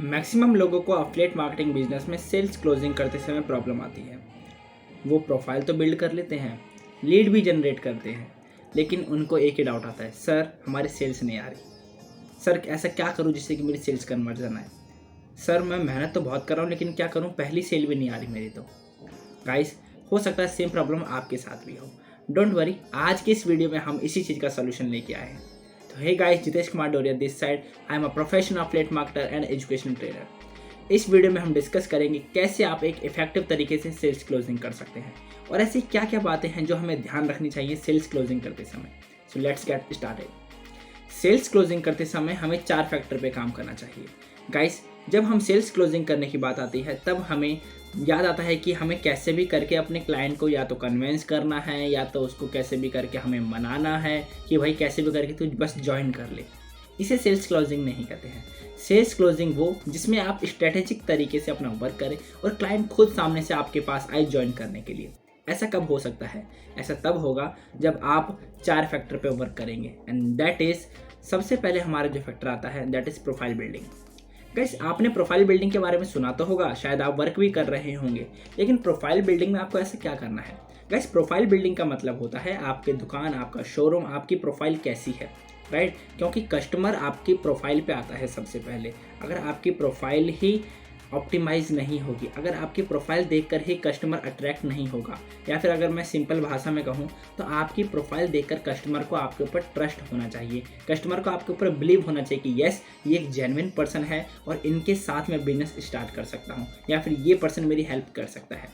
Maximum लोगों को affiliate marketing business में सेल्स क्लोजिंग करते समय प्रॉब्लम आती है। वो प्रोफाइल तो बिल्ड कर लेते हैं, लीड भी जनरेट करते हैं, लेकिन उनको एक ही डाउट आता है, सर हमारी सेल्स नहीं आ रही। सर ऐसा क्या करूं जिससे कि मेरी सेल्स कन्वर्जन आए। सर मैं मेहनत तो बहुत कर रहा हूं, लेकिन क्या करूं, पहली सेल भी नहीं आ रही मेरी। तो गाइस, हो सकता है सेम प्रॉब्लम आपके साथ भी हो। डोंट वरी, आज के इस वीडियो में हम इसी चीज़ का सोल्यूशन लेके आए हैं। तो हे गाइस, जितेश कुमार डोरिया this side. I am a professional affiliate marketer and education trainer. इस वीडियो में हम डिस्कस करेंगे कैसे आप एक इफेक्टिव तरीके से सेल्स क्लोजिंग कर सकते हैं और ऐसी क्या क्या बातें हैं जो हमें ध्यान रखनी चाहिए सेल्स क्लोजिंग करते समय। So let's get started. Sales closing करते समय हमें 4 फैक्टर पे काम करना चाहिए। गाइस, जब हम सेल्स क्लोजिंग करने की बात आती है तब हमें याद आता है कि हमें कैसे भी करके अपने क्लाइंट को या तो कन्विंस करना है या तो उसको कैसे भी करके हमें मनाना है कि भाई कैसे भी करके तू बस ज्वाइन कर ले। इसे सेल्स क्लोजिंग नहीं कहते हैं। सेल्स क्लोजिंग वो जिसमें आप स्ट्रेटेजिक तरीके से अपना वर्क करें और क्लाइंट खुद सामने से आपके पास आए ज्वाइन करने के लिए। ऐसा कब हो सकता है? ऐसा तब होगा जब आप 4 फैक्टर पे वर्क करेंगे एंड दैट इज, सबसे पहले हमारा जो फैक्टर आता है that is profile building. Guys, आपने प्रोफाइल बिल्डिंग के बारे में सुना तो होगा, शायद आप वर्क भी कर रहे होंगे, लेकिन प्रोफाइल बिल्डिंग में आपको ऐसा क्या करना है? गाइस, प्रोफाइल बिल्डिंग का मतलब होता है आपके दुकान, आपका शोरूम, आपकी प्रोफाइल कैसी है, राइट? क्योंकि कस्टमर आपकी प्रोफाइल पे आता है सबसे पहले। अगर आपकी प्रोफाइल ही ऑप्टिमाइज नहीं होगी, अगर आपकी प्रोफाइल देखकर ही कस्टमर अट्रैक्ट नहीं होगा, या फिर अगर मैं सिंपल भाषा में कहूँ तो आपकी प्रोफाइल देखकर कस्टमर को आपके ऊपर ट्रस्ट होना चाहिए, कस्टमर को आपके ऊपर बिलीव होना चाहिए कि यस, ये एक जेन्युइन पर्सन है और इनके साथ मैं बिजनेस स्टार्ट कर सकता हूँ, या फिर ये पर्सन मेरी हेल्प कर सकता है।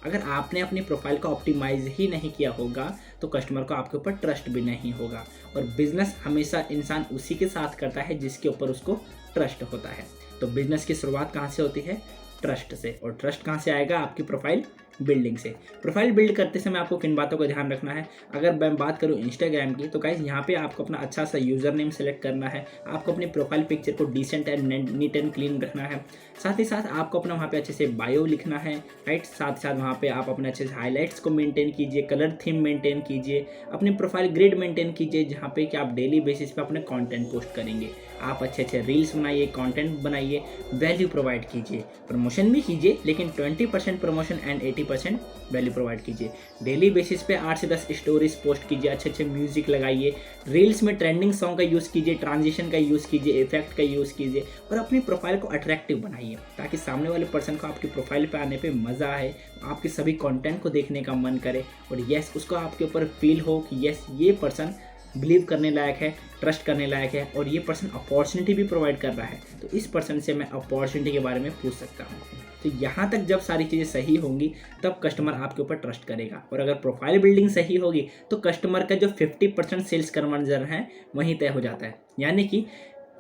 अगर आपने अपनी प्रोफाइल को ऑप्टिमाइज ही नहीं किया होगा तो कस्टमर को आपके ऊपर ट्रस्ट भी नहीं होगा, और बिजनेस हमेशा इंसान उसी के साथ करता है जिसके ऊपर उसको ट्रस्ट होता है। तो बिजनेस की शुरुआत कहाँ से होती है? ट्रस्ट से। और ट्रस्ट कहाँ से आएगा? आपकी प्रोफाइल बिल्डिंग से। प्रोफाइल बिल्ड करते समय आपको किन बातों का ध्यान रखना है? अगर मैं बात करूँ इंस्टाग्राम की, तो गाइस यहाँ पे आपको अपना अच्छा सा यूज़र नेम सेलेक्ट करना है, आपको अपनी प्रोफाइल पिक्चर को decent and neat and clean रखना है, साथ ही साथ आपको अपना वहाँ पे अच्छे से बायो लिखना है, राइट? साथ ही साथ वहाँ पे आप अपने अच्छे से हाईलाइट्स को मेंटेन कीजिए, कलर थीम मेंटेन कीजिए, अपनी प्रोफाइल ग्रिड मेंटेन कीजिए जहाँ पे कि आप डेली बेसिस पे अपने कंटेंट पोस्ट करेंगे। आप अच्छे अच्छे रील्स बनाइए, कंटेंट बनाइए, वैल्यू प्रोवाइड कीजिए, प्रमोशन भी कीजिए, लेकिन 20% प्रमोशन एंड 80% वैल्यू प्रोवाइड कीजिए। डेली बेसिस पे 8 से 10 स्टोरीज पोस्ट कीजिए, अच्छे अच्छे म्यूजिक लगाइए, रील्स में ट्रेंडिंग सॉन्ग का यूज़ कीजिए, ट्रांजिशन का यूज़ कीजिए, इफेक्ट का यूज़ कीजिए, और अपनी प्रोफाइल को अट्रैक्टिव बनाइए ताकि सामने वाले पर्सन को आपकी प्रोफाइल पे आने पे मज़ा आए, आपके सभी कंटेंट को देखने का मन करे, और यस, उसको आपके ऊपर फील हो कि यस, ये पर्सन बिलीव करने लायक है, ट्रस्ट करने लायक है, और ये पर्सन अपॉर्चुनिटी भी प्रोवाइड कर रहा है, तो इस पर्सन से मैं अपॉर्चुनिटी के बारे में पूछ सकता हूँ। तो यहाँ तक जब सारी चीज़ें सही होंगी तब कस्टमर आपके ऊपर ट्रस्ट करेगा, और अगर प्रोफाइल बिल्डिंग सही होगी तो कस्टमर का जो 50% सेल्स कन्वर्जन है वहीं तय हो जाता है। यानी कि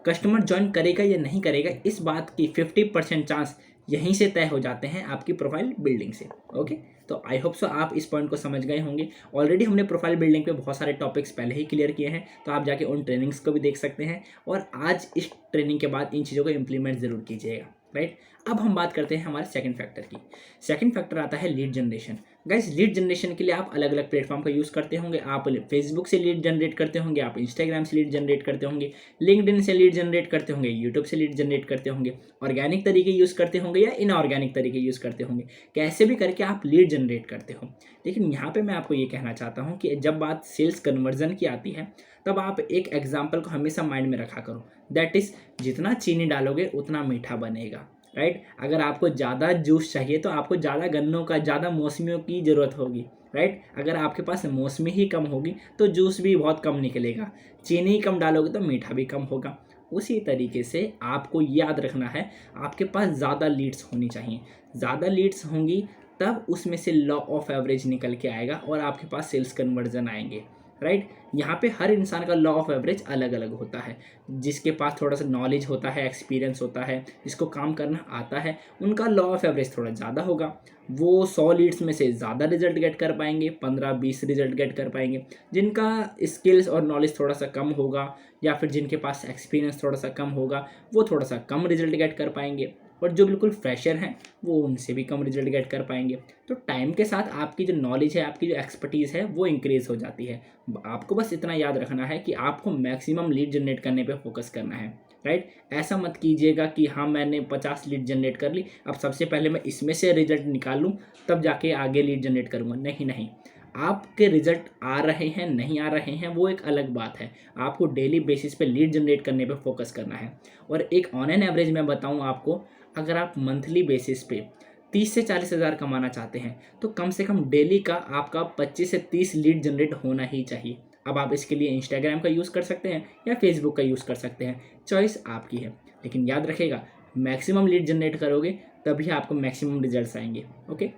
कस्टमर ज्वाइन करेगा या नहीं करेगा, इस बात की 50% चांस यहीं से तय हो जाते हैं आपकी प्रोफाइल बिल्डिंग से। ओके, तो आई होप सो आप इस पॉइंट को समझ गए होंगे। ऑलरेडी हमने प्रोफाइल बिल्डिंग पे बहुत सारे टॉपिक्स पहले ही क्लियर किए हैं, तो आप जाके उन ट्रेनिंग्स को भी देख सकते हैं, और आज इस ट्रेनिंग के बाद इन चीज़ों को इंप्लीमेंट ज़रूर कीजिएगा, राइट? अब हम बात करते हैं हमारे सेकंड फैक्टर की। सेकंड फैक्टर आता है lead generation. Guys, lead generation के लिए आप अलग अलग प्लेटफॉर्म का यूज़ करते होंगे। आप फेसबुक से लीड जनरेट करते होंगे, आप इंस्टाग्राम से लीड जनरेट करते होंगे, लिंक्डइन से लीड जनरेट करते होंगे, यूट्यूब से लीड जनरेट करते होंगे, ऑर्गेनिक तरीके यूज़ करते होंगे या इनऑर्गेनिक तरीके यूज़ करते होंगे। कैसे भी करके आप लीड जनरेट करते हो। लेकिन यहाँ पे मैं आपको ये कहना चाहता हूँ कि जब बात सेल्स कन्वर्जन की आती है तब आप एक एग्जाम्पल को हमेशा माइंड में रखा करो, दैट इज़, जितना चीनी डालोगे उतना मीठा बनेगा, राइट? अगर आपको ज़्यादा जूस चाहिए तो आपको ज़्यादा गन्नों का, ज़्यादा मौसमियों की ज़रूरत होगी, राइट? अगर आपके पास मौसमी ही कम होगी तो जूस भी बहुत कम निकलेगा, चीनी कम डालोगे तो मीठा भी कम होगा। उसी तरीके से आपको याद रखना है, आपके पास ज़्यादा लीड्स होनी चाहिए। ज़्यादा लीड्स होंगी तब उसमें से लॉ ऑफ एवरेज निकल के आएगा और आपके पास सेल्स कन्वर्जन आएंगे, राइट? यहाँ पे हर इंसान का लॉ ऑफ एवरेज अलग अलग होता है। जिसके पास थोड़ा सा नॉलेज होता है, एक्सपीरियंस होता है, जिसको काम करना आता है, उनका लॉ ऑफ एवरेज थोड़ा ज़्यादा होगा। वो 100 लीड्स में से ज़्यादा रिजल्ट गेट कर पाएंगे, 15-20 रिजल्ट गेट कर पाएंगे। जिनका स्किल्स और नॉलेज थोड़ा सा कम होगा या फिर जिनके पास एक्सपीरियंस थोड़ा सा कम होगा, वो थोड़ा सा कम रिजल्ट गेट कर पाएंगे, और जो बिल्कुल फ्रेशर हैं वो उनसे भी कम रिजल्ट गेट कर पाएंगे। तो टाइम के साथ आपकी जो नॉलेज है, आपकी जो एक्सपर्टीज़ है, वो इंक्रीज़ हो जाती है। आपको बस इतना याद रखना है कि आपको मैक्सिमम लीड जनरेट करने पे फोकस करना है। राइट। ऐसा मत कीजिएगा कि हाँ मैंने 50 लीड जनरेट कर ली, अब सबसे पहले मैं इसमें से रिजल्ट निकालूँ तब जाके आगे लीड जनरेट करूँगा। नहीं नहीं, आपके रिजल्ट आ रहे हैं नहीं आ रहे हैं वो एक अलग बात है। आपको डेली बेसिस पे लीड जनरेट करने पे फोकस करना है। और एक ऑन एन एवरेज मैं बताऊँ आपको, अगर आप मंथली बेसिस पे 30 से 40 हज़ार कमाना चाहते हैं तो कम से कम डेली का आपका 25 से 30 लीड जनरेट होना ही चाहिए। अब आप इसके लिए इंस्टाग्राम का यूज़ कर सकते हैं या फेसबुक का यूज़ कर सकते हैं, चॉइस आपकी है। लेकिन याद रखिएगा, मैक्सिमम लीड जनरेट करोगे तभी आपको मैक्सिमम रिजल्ट्स आएंगे। ओके,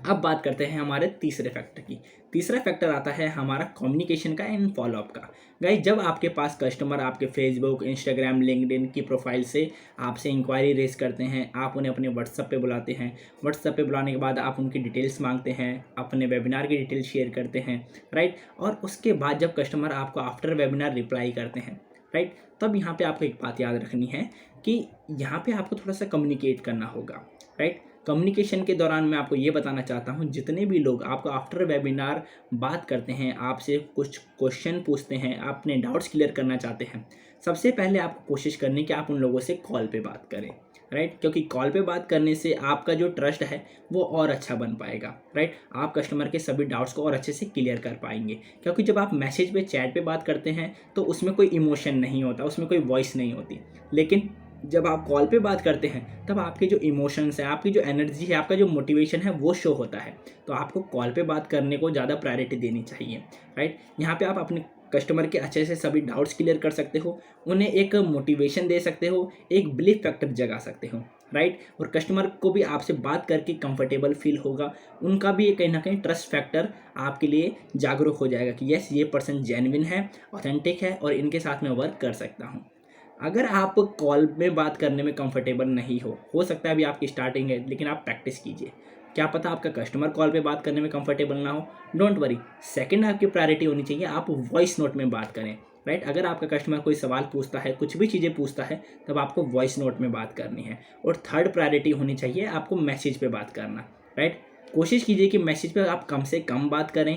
अब बात करते हैं हमारे तीसरे फैक्टर की। तीसरा फैक्टर आता है हमारा कम्युनिकेशन का एंड फॉलोअप का। गाइस, जब आपके पास कस्टमर आपके फेसबुक, इंस्टाग्राम, लिंक्डइन की प्रोफाइल से आपसे इंक्वायरी रेज करते हैं, आप उन्हें अपने व्हाट्सएप पे बुलाते हैं, व्हाट्सएप पे बुलाने के बाद आप उनकी डिटेल्स मांगते हैं, अपने वेबिनार की डिटेल्स शेयर करते हैं, राइट। और उसके बाद जब कस्टमर आपको आफ्टर वेबिनार रिप्लाई करते हैं, राइट, तब यहाँ पे आपको एक बात याद रखनी है कि यहाँ पे आपको थोड़ा सा कम्युनिकेट करना होगा, राइट। कम्युनिकेशन के दौरान मैं आपको ये बताना चाहता हूँ, जितने भी लोग आपको आफ्टर वेबिनार बात करते हैं, आपसे कुछ क्वेश्चन पूछते हैं, अपने डाउट्स क्लियर करना चाहते हैं, सबसे पहले आपको कोशिश करनी कि आप उन लोगों से कॉल पे बात करें, राइट। क्योंकि कॉल पे बात करने से आपका जो ट्रस्ट है वो और अच्छा बन पाएगा, राइट। आप कस्टमर के सभी डाउट्स को और अच्छे से क्लियर कर पाएंगे। क्योंकि जब आप मैसेज पे, चैट पे बात करते हैं तो उसमें कोई इमोशन नहीं होता, उसमें कोई वॉइस नहीं होती। लेकिन जब आप कॉल पे बात करते हैं तब आपके जो इमोशंस है, आपकी जो एनर्जी है, आपका जो मोटिवेशन है वो शो होता है। तो आपको कॉल पे बात करने को ज़्यादा प्रायोरिटी देनी चाहिए, राइट। यहाँ पे आप अपने कस्टमर के अच्छे से सभी डाउट्स क्लियर कर सकते हो, उन्हें एक मोटिवेशन दे सकते हो, एक बिलीफ फैक्टर जगा सकते हो, राइट। और कस्टमर को भी आपसे बात करके कंफर्टेबल फील होगा, उनका भी कहीं ना कहीं ट्रस्ट फैक्टर आपके लिए जागरूक हो जाएगा कि यस, ये पर्सन जेन्युइन है, ऑथेंटिक है और इनके साथ मैं वर्क कर सकता हूँ। अगर आप कॉल में बात करने में कंफर्टेबल नहीं हो सकता है अभी आपकी स्टार्टिंग है, लेकिन आप प्रैक्टिस कीजिए। क्या पता आपका कस्टमर कॉल पे बात करने में कंफर्टेबल ना हो, डोंट वरी। सेकंड आपकी प्रायोरिटी होनी चाहिए, आप वॉइस नोट में बात करें, राइट। अगर आपका कस्टमर कोई सवाल पूछता है, कुछ भी चीज़ें पूछता है, तब आपको वॉइस नोट में बात करनी है। और थर्ड प्रायोरिटी होनी चाहिए आपको मैसेज पे बात करना, राइट। कोशिश कीजिए कि मैसेज पे आप कम से कम बात करें,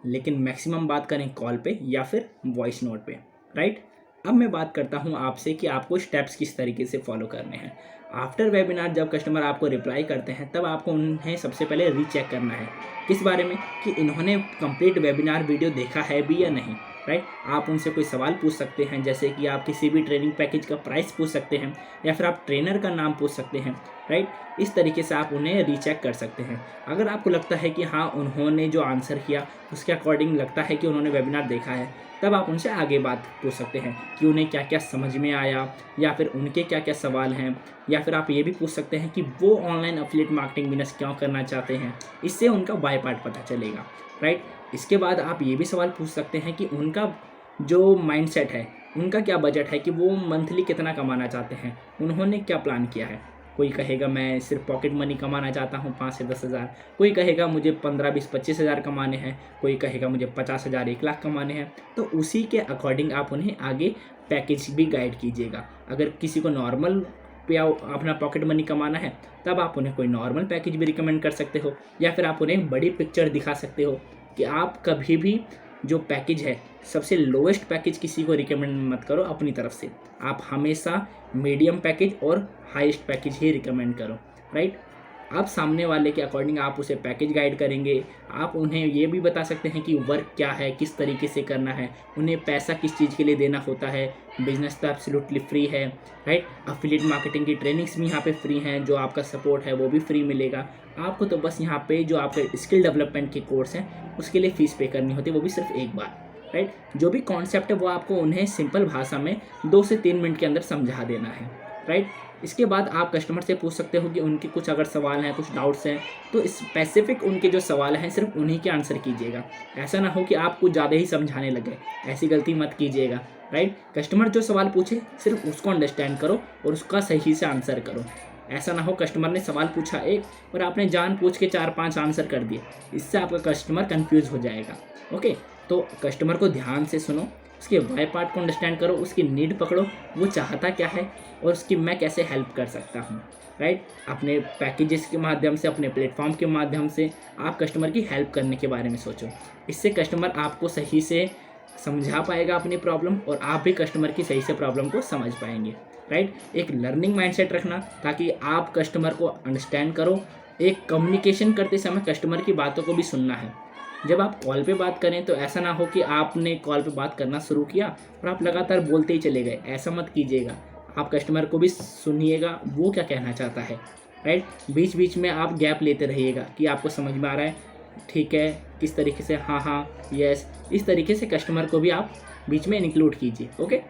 लेकिन मैक्सिमम बात करें कॉल पे या फिर वॉइस नोट पे, राइट। अब मैं बात करता हूँ आपसे कि आपको स्टेप्स किस तरीके से फॉलो करने हैं। आफ्टर वेबिनार जब कस्टमर आपको रिप्लाई करते हैं तब आपको उन्हें सबसे पहले रीचेक करना है, किस बारे में, कि इन्होंने कंप्लीट वेबिनार वीडियो देखा है भी या नहीं, राइट। आप उनसे कोई सवाल पूछ सकते हैं, जैसे कि आप किसी भी ट्रेनिंग पैकेज का प्राइस पूछ सकते हैं या फिर आप ट्रेनर का नाम पूछ सकते हैं, राइट। इस तरीके से आप उन्हें रीचेक कर सकते हैं। अगर आपको लगता है कि हाँ, उन्होंने जो आंसर किया उसके अकॉर्डिंग लगता है कि उन्होंने वेबिनार देखा है, तब आप उनसे आगे बात पूछ सकते हैं कि उन्हें क्या क्या समझ में आया या फिर उनके क्या क्या सवाल हैं। या फिर आप ये भी पूछ सकते हैं कि वो ऑनलाइन एफिलिएट मार्केटिंग बिजनेस क्यों करना चाहते हैं, इससे उनका बाय पार्ट पता चलेगा, राइट। इसके बाद आप ये भी सवाल पूछ सकते हैं कि उनका जो माइंडसेट है, उनका क्या बजट है, कि वो मंथली कितना कमाना चाहते हैं, उन्होंने क्या प्लान किया है। कोई कहेगा मैं सिर्फ पॉकेट मनी कमाना चाहता हूँ 5 से 10 हज़ार, कोई कहेगा मुझे 15, 20, 25 हज़ार कमाने हैं, कोई कहेगा मुझे 50 हज़ार, 1 लाख कमाने हैं। तो उसी के अकॉर्डिंग आप उन्हें आगे पैकेज भी गाइड कीजिएगा। अगर किसी को नॉर्मल पे अपना पॉकेट मनी कमाना है तब आप उन्हें कोई नॉर्मल पैकेज भी रिकमेंड कर सकते हो, या फिर आप उन्हें बड़ी पिक्चर दिखा सकते हो कि आप कभी भी जो पैकेज है, सबसे लोएस्ट पैकेज किसी को रिकमेंड मत करो अपनी तरफ से, आप हमेशा मीडियम पैकेज और हाईएस्ट पैकेज ही रिकमेंड करो, राइट। आप सामने वाले के अकॉर्डिंग आप उसे पैकेज गाइड करेंगे। आप उन्हें ये भी बता सकते हैं कि वर्क क्या है, किस तरीके से करना है, उन्हें पैसा किस चीज़ के लिए देना होता है। बिजनेस तो एब्सोल्युटली फ्री है, राइट। एफिलिएट मार्केटिंग की ट्रेनिंग्स भी यहाँ पे फ्री हैं, जो आपका सपोर्ट है वो भी फ्री मिलेगा आपको। तो बस यहाँ पे जो आपके स्किल डेवलपमेंट के कोर्स हैं उसके लिए फ़ीस पे करनी होती है, वो भी सिर्फ एक बार, राइट। जो भी कॉन्सेप्ट है वो आपको उन्हें सिंपल भाषा में 2 से 3 मिनट के अंदर समझा देना है, राइट। इसके बाद आप कस्टमर से पूछ सकते हो कि उनके कुछ अगर सवाल हैं, कुछ डाउट्स हैं, तो स्पेसिफिक उनके जो सवाल हैं सिर्फ उन्हीं के आंसर कीजिएगा। ऐसा ना हो कि आप कुछ ज़्यादा ही समझाने लगे, ऐसी गलती मत कीजिएगा, राइट। कस्टमर जो सवाल पूछे सिर्फ उसको अंडरस्टैंड करो और उसका सही से आंसर करो। ऐसा ना हो कस्टमर ने सवाल पूछा एक और आपने जानबूझ के 4-5 आंसर कर दिए, इससे आपका कस्टमर कन्फ्यूज़ हो जाएगा। ओके, तो कस्टमर को ध्यान से सुनो, उसके वाई पार्ट को अंडरस्टैंड करो, उसकी नीड पकड़ो, वो चाहता क्या है और उसकी मैं कैसे हेल्प कर सकता हूँ, राइट। अपने पैकेजेस के माध्यम से, अपने प्लेटफॉर्म के माध्यम से आप कस्टमर की हेल्प करने के बारे में सोचो। इससे कस्टमर आपको सही से समझा पाएगा अपनी प्रॉब्लम और आप भी कस्टमर की सही से प्रॉब्लम को समझ पाएंगे, राइट। एक लर्निंग माइंडसेट रखना ताकि आप कस्टमर को अंडरस्टैंड करो। एक कम्युनिकेशन करते समय कस्टमर की बातों को भी सुनना है। जब आप कॉल पे बात करें तो ऐसा ना हो कि आपने कॉल पे बात करना शुरू किया और आप लगातार बोलते ही चले गए, ऐसा मत कीजिएगा। आप कस्टमर को भी सुनिएगा वो क्या कहना चाहता है, राइट। बीच बीच में आप गैप लेते रहिएगा कि आपको समझ में आ रहा है, ठीक है, किस तरीके से, हाँ हाँ, यस, इस तरीके से कस्टमर को भी आप बीच में इंक्लूड कीजिए, ओके।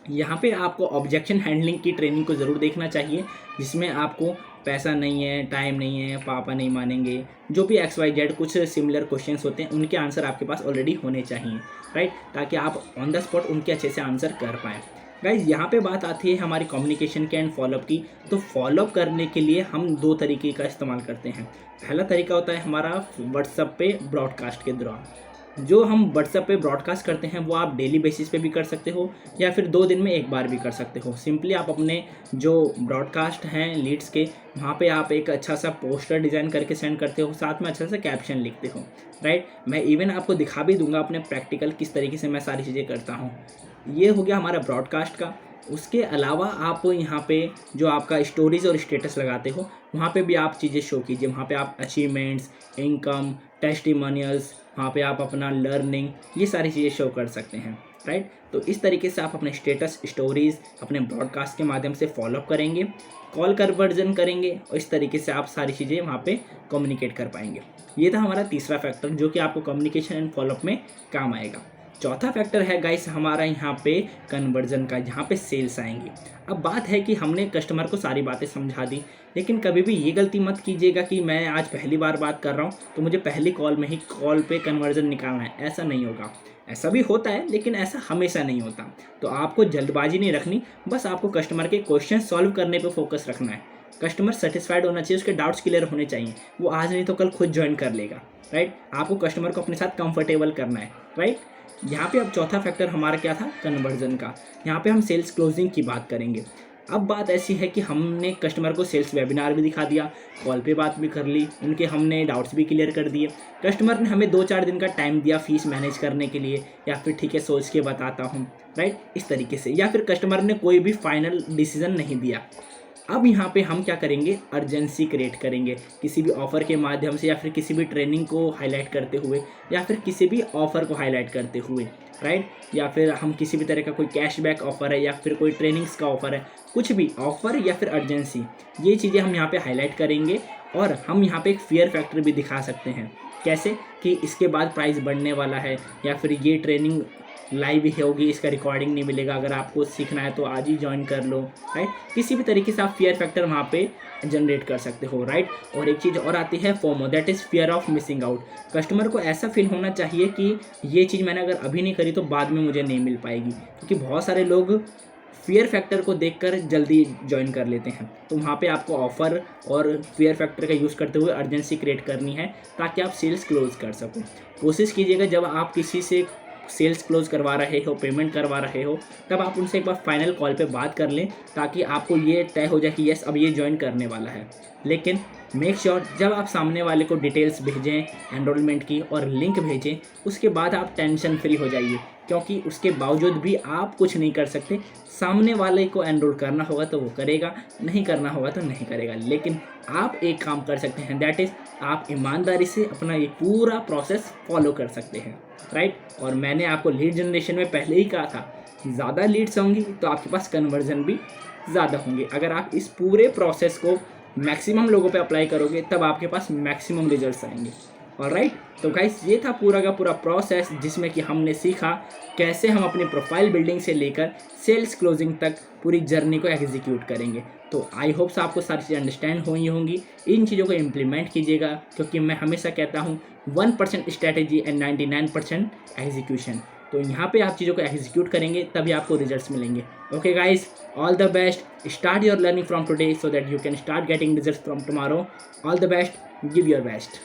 यहाँ पे आपको ऑब्जेक्शन हैंडलिंग की ट्रेनिंग को ज़रूर देखना चाहिए, जिसमें आपको पैसा नहीं है, टाइम नहीं है, पापा नहीं मानेंगे, जो भी XYZ कुछ सिमिलर क्वेश्चंस होते हैं उनके आंसर आपके पास ऑलरेडी होने चाहिए, राइट, ताकि आप ऑन द स्पॉट उनके अच्छे से आंसर कर पाएँ। गाइज यहाँ पे बात आती है हमारी कम्युनिकेशन के एंड फॉलोअप की। तो फॉलोअप करने के लिए हम 2 तरीके का इस्तेमाल करते हैं। पहला तरीका होता है हमारा व्हाट्सएप पे ब्रॉडकास्ट के दौरान। जो हम व्हाट्सएप पे ब्रॉडकास्ट करते हैं वो आप डेली बेसिस पे भी कर सकते हो या फिर 2 दिन में एक बार भी कर सकते हो। सिंपली आप अपने जो ब्रॉडकास्ट हैं लीड्स के, वहाँ पे आप एक अच्छा सा पोस्टर डिज़ाइन करके सेंड करते हो, साथ में अच्छा सा कैप्शन लिखते हो, राइट। मैं इवन आपको दिखा भी दूंगा अपने प्रैक्टिकल किस तरीके से मैं सारी चीज़ें करता हूँ। ये हो गया हमारा ब्रॉडकास्ट का। उसके अलावा आप यहाँ पे जो आपका स्टोरीज़ और स्टेटस लगाते हो वहाँ पे भी आप चीज़ें शो कीजिए। वहाँ पे आप अचीवमेंट्स, इनकम, टेस्टिमोनियल्स, वहाँ पे आप अपना लर्निंग, ये सारी चीज़ें शो कर सकते हैं, राइट। तो इस तरीके से आप अपने स्टेटस, स्टोरीज़ अपने ब्रॉडकास्ट के माध्यम से फॉलोअप करेंगे, कॉल कन्वर्जन करेंगे और इस तरीके से आप सारी चीज़ें वहाँ पे कम्युनिकेट कर पाएंगे। ये था हमारा तीसरा फैक्टर जो कि आपको कम्युनिकेशन एंड फॉलोअप में काम आएगा। चौथा फैक्टर है गाइस हमारा यहाँ पे कन्वर्जन का, जहाँ पे सेल्स आएंगे। अब बात है कि हमने कस्टमर को सारी बातें समझा दी, लेकिन कभी भी ये गलती मत कीजिएगा कि मैं आज पहली बार बात कर रहा हूँ तो मुझे पहली कॉल में ही कॉल पे कन्वर्जन निकालना है। ऐसा नहीं होगा। ऐसा भी होता है लेकिन ऐसा हमेशा नहीं होता। तो आपको जल्दबाजी नहीं रखनी, बस आपको कस्टमर के क्वेश्चन सॉल्व करने पर फोकस रखना है। कस्टमर सेटिस्फाइड होना चाहिए, उसके डाउट्स क्लियर होने चाहिए। वो आज नहीं तो कल खुद ज्वाइन कर लेगा, राइट। आपको कस्टमर को अपने साथ कंफर्टेबल करना है, राइट। यहाँ पे अब चौथा फैक्टर हमारा क्या था, कन्वर्जन का। यहाँ पे हम सेल्स क्लोजिंग की बात करेंगे। अब बात ऐसी है कि हमने कस्टमर को सेल्स वेबिनार भी दिखा दिया, कॉल पे बात भी कर ली, उनके हमने डाउट्स भी क्लियर कर दिए। कस्टमर ने हमें 2-4 दिन का टाइम दिया फीस मैनेज करने के लिए, या फिर ठीक है सोच के बताता हूँ, राइट, इस तरीके से। या फिर कस्टमर ने कोई भी फाइनल डिसीजन नहीं दिया। अब यहाँ पे हम क्या करेंगे, अर्जेंसी क्रिएट करेंगे किसी भी ऑफ़र के माध्यम से, या फिर किसी भी ट्रेनिंग को हाईलाइट करते हुए, या फिर किसी भी ऑफ़र को हाईलाइट करते हुए, राइट। या फिर हम किसी भी तरह का कोई कैशबैक ऑफ़र है या फिर कोई ट्रेनिंग्स का ऑफ़र है, कुछ भी ऑफ़र या फिर अर्जेंसी, ये चीज़ें हम यहाँ पे हाईलाइट करेंगे। और हम यहाँ पे एक फियर फैक्टर भी दिखा सकते हैं। कैसे कि इसके बाद प्राइस बढ़ने वाला है, या फिर ये ट्रेनिंग लाइव ही होगी, इसका रिकॉर्डिंग नहीं मिलेगा, अगर आपको सीखना है तो आज ही ज्वाइन कर लो, राइट। किसी भी तरीके से आप फियर फैक्टर वहाँ पे जनरेट कर सकते हो, राइट। और एक चीज़ और आती है FOMO, that is fear of missing out. Customer को ऐसा फील होना चाहिए कि ये चीज़ मैंने अगर अभी नहीं करी तो बाद में मुझे नहीं मिल पाएगी, क्योंकि बहुत सारे लोग फियर फैक्टर को देखकर जल्दी ज्वाइन कर लेते हैं। तो वहाँ पे आपको ऑफ़र और फियर फैक्टर का यूज़ करते हुए अर्जेंसी क्रिएट करनी है ताकि आप सेल्स क्लोज कर सको। कोशिश कीजिएगा जब आप किसी से सेल्स क्लोज करवा रहे हो, पेमेंट करवा रहे हो, तब आप उनसे एक बार फाइनल कॉल पे बात कर लें ताकि आपको ये तय हो जाए कि यस अब ये ज्वाइन करने वाला है। लेकिन मेक श्योर जब आप सामने वाले को डिटेल्स भेजें एनरोलमेंट की और लिंक भेजें, उसके बाद आप टेंशन फ्री हो जाइए, क्योंकि उसके बावजूद भी आप कुछ नहीं कर सकते। सामने वाले को एनरोल करना होगा तो वो करेगा, नहीं करना होगा तो नहीं करेगा। लेकिन आप एक काम कर सकते हैं, दैट इज़ आप ईमानदारी से अपना ये पूरा प्रोसेस फॉलो कर सकते हैं, राइट। और मैंने आपको लीड जनरेशन में पहले ही कहा था, ज़्यादा लीड्स होंगी तो आपके पास कन्वर्जन भी ज़्यादा होंगे। अगर आप इस पूरे प्रोसेस को मैक्सिमम लोगों पे अप्लाई करोगे तब आपके पास मैक्सिमम रिजल्ट्स आएंगे, ऑलराइट। तो गाइस ये था पूरा का पूरा प्रोसेस जिसमें कि हमने सीखा कैसे हम अपनी प्रोफाइल बिल्डिंग से लेकर सेल्स क्लोजिंग तक पूरी जर्नी को एग्जीक्यूट करेंगे। तो आई होप्स आपको सारी चीज़ें अंडरस्टैंड हुई होंगी। इन चीज़ों को इम्प्लीमेंट कीजिएगा, क्योंकि मैं हमेशा कहता हूँ 1% स्ट्रैटेजी एंड 99% एग्जीक्यूशन। तो यहाँ पे आप चीज़ों को एग्जीक्यूट करेंगे तभी आपको रिजल्ट्स मिलेंगे। Okay guys, all the best, start your learning from today so that you can start getting results from tomorrow. All the best, give your best.